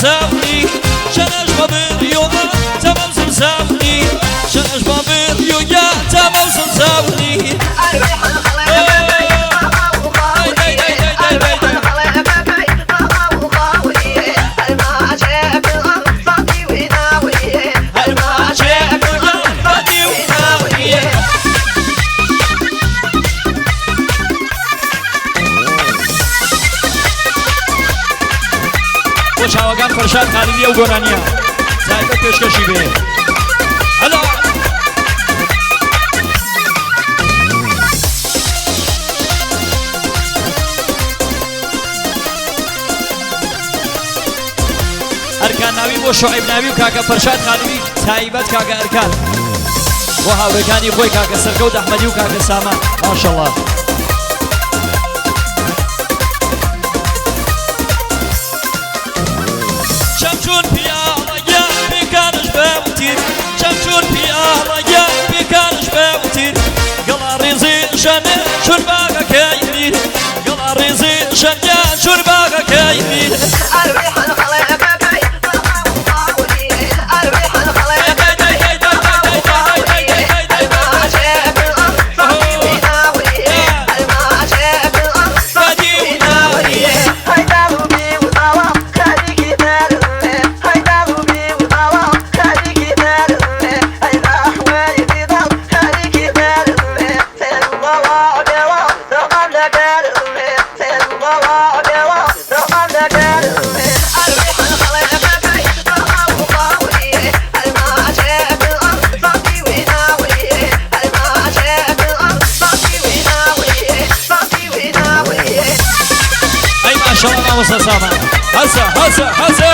سمساوني شنش بابر يوغا تمام سمساوني شنش بابر يوغا تمام سمساوني شاوگان فرشاد خالدی و گۆرانیە زایبە پێشکەشی بێ هەلا ئەرکان ناوی بۆ شعیب ناوی و کاکە فرشاد خالدی تایبەت کاکە ئەرکان بۆ هاوڕێکانی خۆی کاکە سەرکەوت ئەحمەدی و کاکە سامان ماشەڵڵا شمشون پیاڵەیە پێکانش بەوتیر شمشون پیاڵەیە پێکانش بەوتیر گەڵا ڕێزی ژەنە شورباگەکەی بیر گەڵا ڕێزی ژەنە شورباگەکەی بیر مامۆستا سامان هەسە هەسە هەسە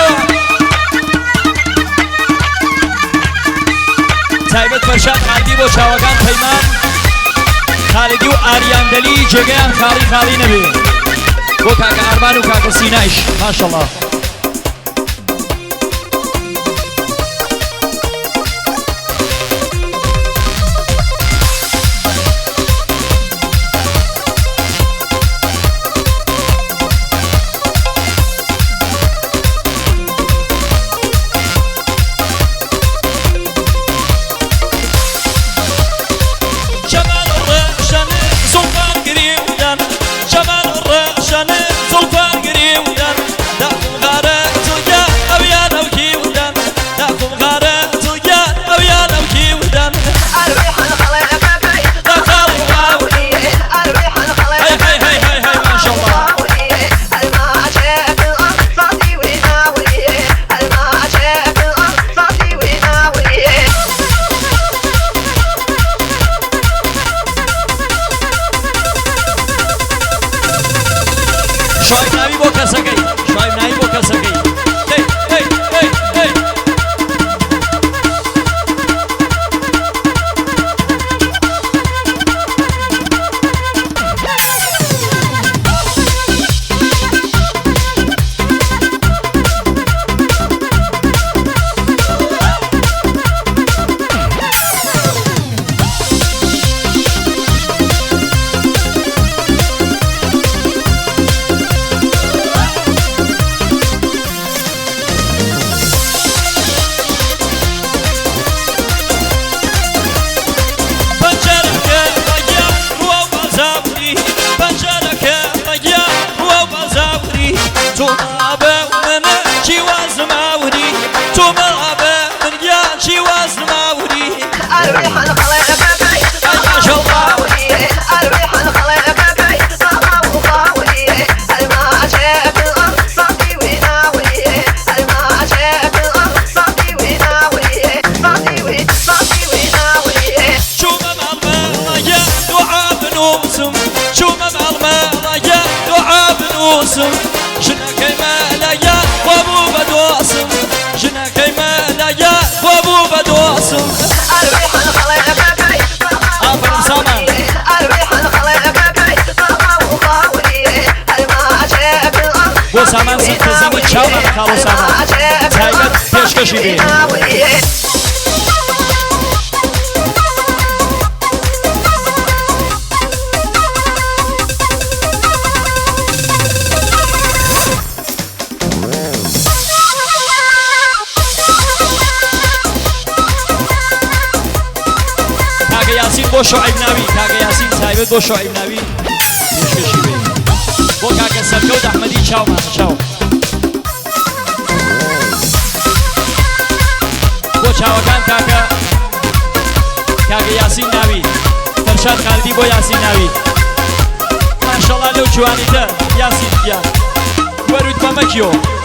تایبەت فەرشاد خالدی بۆ چاوەکان پەیمان خالدی و ئاریاندەلی جێگەیان خاڵی خاڵی نەبێ بۆ کاکە ئارمان و کاکە سینایش ماشەڵڵا شعیب ناوی بۆ کەسەکەی شعیب ناوی بۆ کەسەکەی ژنەکەی مەلایە بۆ بوو بە دۆسم ژنەکەی مەلایە بۆ بوو بە دۆسم ئافرین سامان بۆ سامان سەرکەزینی چاومان خاڵۆ سامان تایبەت پێشکەشی بێ بۆ شعیب ناوی کاکە یاسین تایبەت بۆ شعیب ناوی پێشکەشی بێ بۆ کاکە سەرکەوت ئەحمەدی چاومانە چاو بۆ چاوەکان کاکە یاسین ناوی فەرشاد خالدی بۆ یاسین ناوی ماشەڵڵا لەو جوانیتە یاسین گیان وەرود بەمەکیەوە